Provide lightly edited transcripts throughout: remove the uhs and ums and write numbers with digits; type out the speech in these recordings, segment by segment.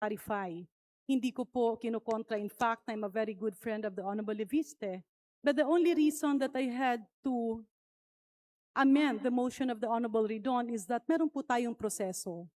clarify. Hindi ko po kinukontra. In fact, I'm a very good friend of the Honorable Leviste. But the only reason that I had to amend the motion of the Honorable Ridon is that meron po tayong proseso.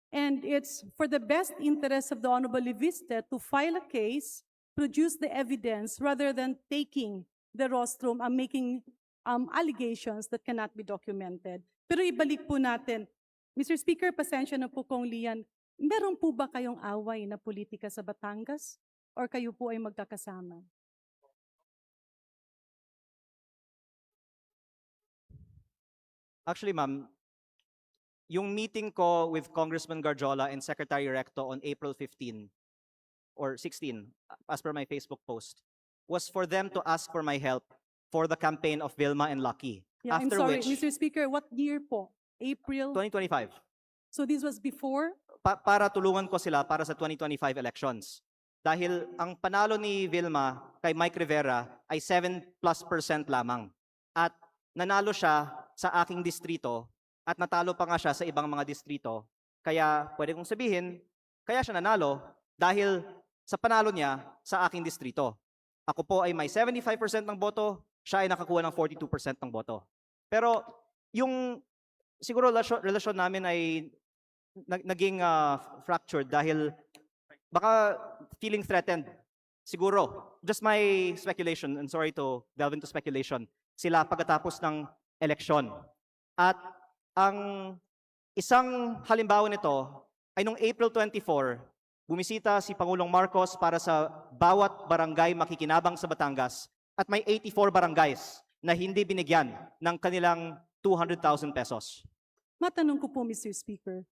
And it's for the best interest of the Honorable Leviste to file a case, produce the evidence, rather than taking the rostrum and making allegations that cannot be documented. Pero ibalik po natin. Mr. Speaker, pasensya na po kung Lian, meron po ba kayong away na politika sa Batangas? Or kayo po ay magkakasama? Actually, ma'am, yung meeting ko with Congressman Garjola and Secretary Recto on April 15 or 16, as per my Facebook post, was for them to ask for my help for the campaign of Vilma and Lucky. Yeah, I'm After sorry, which, Mr. Speaker, what year po? April? 2025, So this was before? para tulungan ko sila para sa 2025 elections. Dahil ang panalo ni Vilma kay Mike Rivera ay 7+% lamang. At nanalo siya sa aking distrito at natalo pa nga siya sa ibang mga distrito. Kaya pwede kong sabihin, kaya siya nanalo dahil sa panalo niya sa aking distrito. Ako po ay may 75% ng boto, siya ay nakakuha ng 42% ng boto. Pero yung siguro relasyon namin ay naging fractured dahil baka feeling threatened. Siguro, just my speculation, and sorry to delve into speculation, sila pagkatapos ng eleksyon. At ang isang halimbawa nito ay noong April 24, bumisita si Pangulong Marcos para sa bawat barangay makikinabang sa Batangas at may 84 barangays na hindi binigyan ng kanilang 200,000 pesos. Matanong ko po, Mr. Speaker,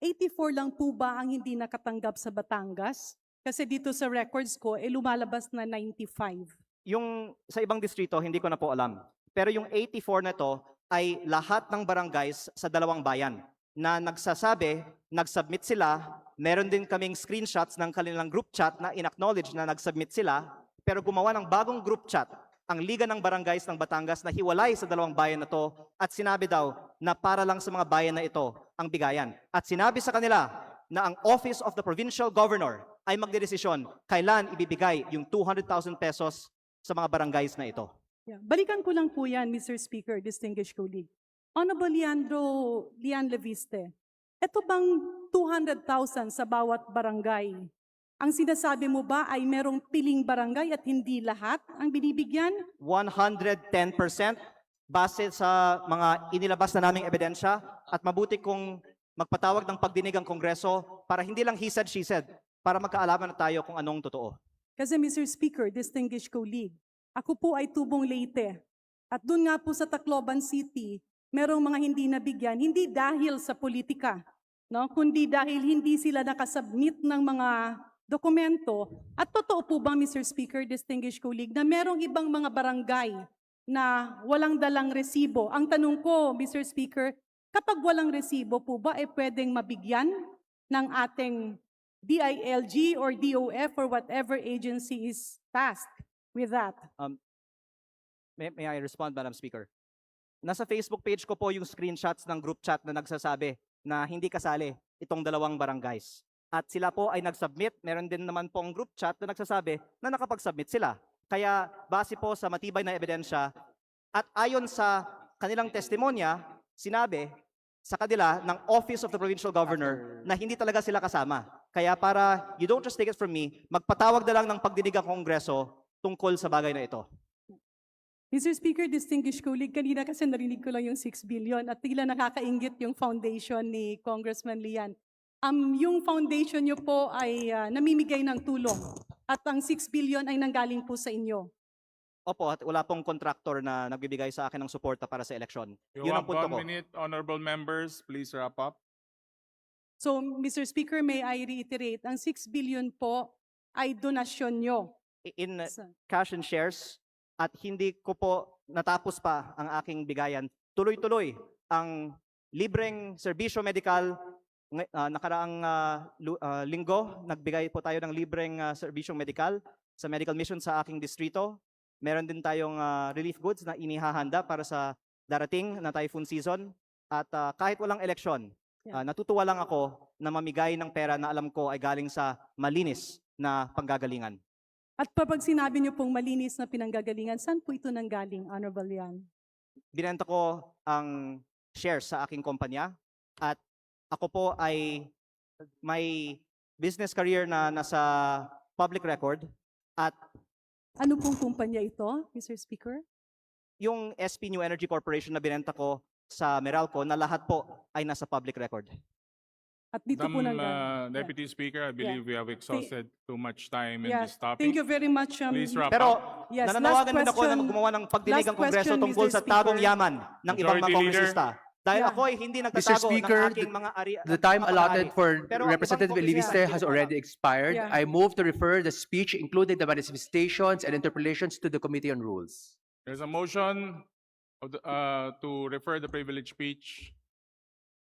84 lang po ba ang hindi nakatanggap sa Batangas? Kasi dito sa records ko, lumalabas na 95. Yung sa ibang distrito, hindi ko na po alam. Pero yung 84 na to ay lahat ng barangays sa dalawang bayan na nagsasabi, nag-submit sila, meron din kaming screenshots ng kanilang group chat na in-acknowledge na nag-submit sila, pero gumawa ng bagong group chat ang Liga ng Barangays ng Batangas na hiwalay sa dalawang bayan na to at sinabi daw na para lang sa mga bayan na ito ang bigayan. At sinabi sa kanila na ang Office of the Provincial Governor ay magdedesisyon kailan ibibigay yung 200,000 pesos sa mga barangays na ito. Yeah. Balikan ko lang po yan, Mr. Speaker, distinguished colleague. Honorable Lian Leviste, ito bang 200,000 sa bawat barangay? Ang sinasabi mo ba ay merong piling barangay at hindi lahat ang binibigyan? 110% base sa mga inilabas na naming ebidensya at mabuti kong magpatawag ng pagdinig ang Kongreso para hindi lang he said, she said, para magkaalaman na tayo kung anong totoo. Kasi Mr. Speaker, distinguished colleague, ako po ay tubong Leyte. At doon nga po sa Tacloban City, merong mga hindi nabigyan, hindi dahil sa politika, no? Kundi dahil hindi sila nakasubmit ng mga dokumento. At totoo po ba, Mr. Speaker, distinguished colleague, na merong ibang mga barangay na walang dalang resibo? Ang tanong ko, Mr. Speaker, kapag walang resibo po ba, pwedeng mabigyan ng ating DILG or DOF or whatever agency is tasked with that? May I respond, Madam Speaker? Nasa Facebook page ko po yung screenshots ng group chat na nagsasabi na hindi kasali itong dalawang barangays. At sila po ay nag-submit. Meron din naman pong group chat na nagsasabi na nakapag-submit sila. Kaya base po sa matibay na ebidensya at ayon sa kanilang testimonya, sinabi sa kanila ng Office of the Provincial Governor na hindi talaga sila kasama. Kaya para you don't just take it from me, magpatawag na lang ng pagdinig ang Kongreso tungkol sa bagay na ito. Mr. Speaker, distinguished colleague, kanina kasi narinig ko lang yung 6 billion at tila nakakaingit yung foundation ni Congressman Lian. Yung foundation nyo po ay namimigay ng tulong at ang 6 billion ay nanggaling po sa inyo. Opo, at wala pong contractor na nagbibigay sa akin ng suporta para sa eleksyon. You Yun ang have punto 1 ko. minute, honorable members. Please wrap up. So, Mr. Speaker, may I reiterate, ang 6 billion po ay donasyon nyo. In Sa- cash and shares at hindi ko po natapos pa ang aking bigayan. Tuloy-tuloy ang libreng serbisyo medikal. Nakaraang linggo, nagbigay po tayo ng libreng serbisyong medikal sa medical mission sa aking distrito. Meron din tayong relief goods na inihahanda para sa darating na typhoon season. At kahit walang eleksyon, Yeah. Natutuwa lang ako na mamigay ng pera na alam ko ay galing sa malinis na panggagalingan. At kapag sinabi niyo pong malinis na pinanggagalingan, saan po ito nanggaling, Honorable Yan? Binenta ko ang shares sa aking kumpanya at ako po ay may business career na nasa public record at Ano pong kumpanya ito, Mr. Speaker? yung SP New Energy Corporation na binenta ko sa Meralco na lahat po ay nasa public record. At dito po Madam nanggaling. Deputy Speaker, I believe we have exhausted too much time in Yeah. this topic. Thank you very much. Please wrap Pero up. Yes, nananawagan din ako na question. gumawa ng pagdinig ang Last Kongreso question, tungkol Mr. sa tagong Speaker. yaman ng ibang mga Majority Leader. kongresista. Dahil Yeah. ako ay hindi nagtatago Speaker, ng aking mga ari. The time mga allotted pag-aari. for Pero ang Representative ibang Eliviste kongresista, has hindi ko already expired. Yeah. I move to refer the speech, including the manifestations and interpellations, to the Committee on Rules. There's a motion of to refer the privileged speech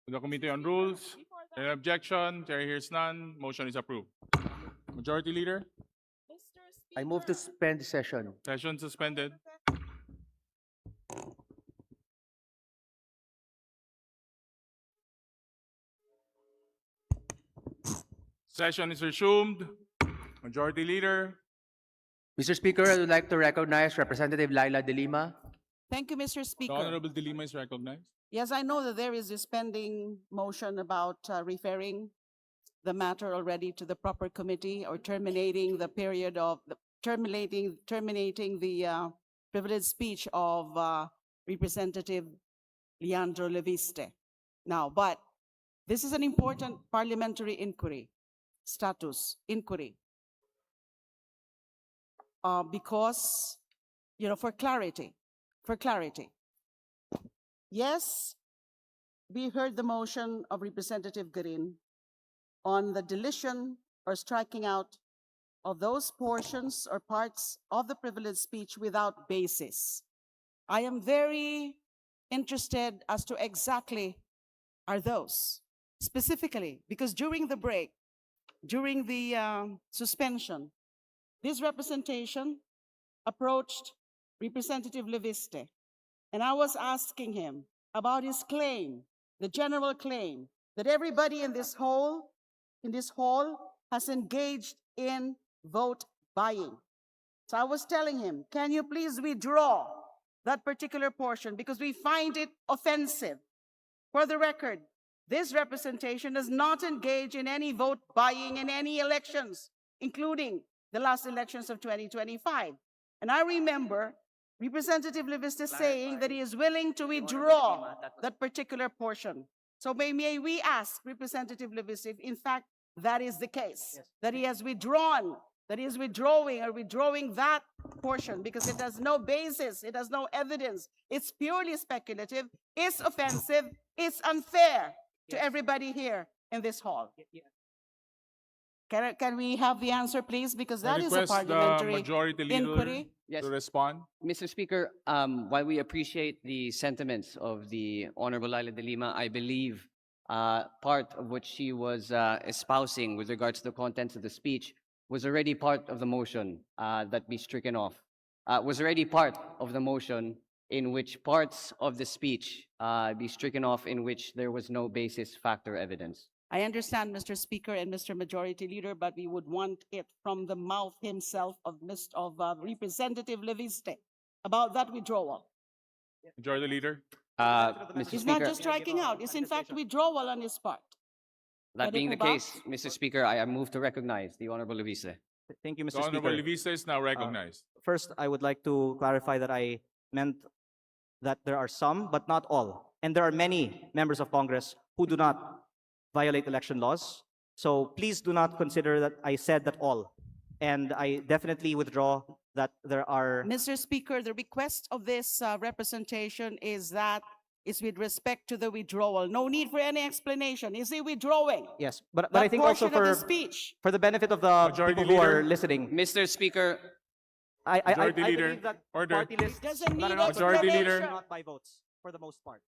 to the Committee on Rules. An objection, Chair hears none. Motion is approved. Majority Leader, I move to suspend the session. session suspended. Session is resumed. Majority Leader, Mr. Speaker, I would like to recognize Representative Laila De Lima. Thank you, Mr. the Speaker. Honorable De Lima is recognized. Yes, I know that there is this pending motion about referring the matter already to the proper committee or terminating the period of, terminating the privileged speech of Representative Leandro Leviste. Now, but this is an important parliamentary inquiry, status inquiry. Because, you know, for clarity. Yes, we heard the motion of Representative Garin on the deletion or striking out of those portions or parts of the privileged speech without basis. I am very interested as to exactly are those, specifically, because during the break, during the suspension, this representation approached Representative Leviste, and I was asking him about his claim, the general claim, that everybody in this hall has engaged in vote buying. So I was telling him, can you please withdraw that particular portion because we find it offensive. For the record, this representation does not engage in any vote buying in any elections, including the last elections of 2025. And I remember Representative Leviste saying that he is willing to withdraw that particular portion. So may we ask Representative Leviste if in fact that is the case, that he has withdrawn, that he is withdrawing that portion because it has no basis, it has no evidence, it's purely speculative, it's offensive, it's unfair to everybody here in this hall. Can we have the answer, please? Because I that is a request the parliamentary Majority Leader inquiry. Yes, to respond. Mr. Speaker, while we appreciate the sentiments of the Honorable Laila De Lima, I believe part of what she was espousing with regards to the contents of the speech was already part of the motion that be stricken off. Was already part of the motion in which parts of the speech be stricken off in which there was no basis, fact, or evidence. I understand, Mr. Speaker and Mr. Majority Leader, but we would want it from the mouth himself of Representative Leviste about that withdrawal. Majority Leader, Mr. It's not Speaker, just striking out, it's in fact withdrawal on his part. that being the Pwede po ba? case, Mr. Speaker, I move to recognize the Honorable Leviste. Thank you, the Mr. Honorable Speaker. Leviste is now recognized. First, I would like to clarify that I meant that there are some, but not all. And there are many members of Congress who do not violate election laws. So please do not consider that I said that all. And I definitely withdraw that there are, Mr. Speaker, the request of this representation is that it's with respect to the withdrawal. No need for any explanation. Is he withdrawing? yes, but That I think also portion of the for, speech. for the benefit of the Majority people who are Leader. listening, Mr. Speaker, I Majority Leader, believe that order. party lists Doesn't need that are not Majority voted Leader. do not by votes for the most part.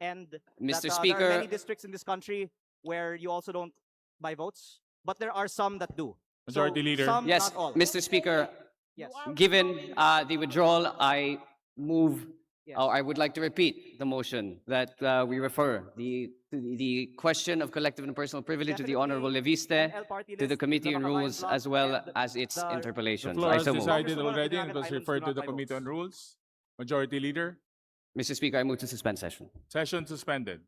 And Mr. that, there are Speaker. many districts in this country where you also don't buy votes, but there are some that do. Majority Leader. Some, yes, not all. Mr. Speaker, Yes. given the withdrawal, I move Oh, I would like to repeat the motion that we refer the question of collective and personal privilege to the Honorable Leviste, to the Committee on Rules, as well as its The interpolations. floor I has so move. decided already and it was referred to the Committee on Rules. Majority Leader, Mr. Speaker, I move to suspend session. session suspended.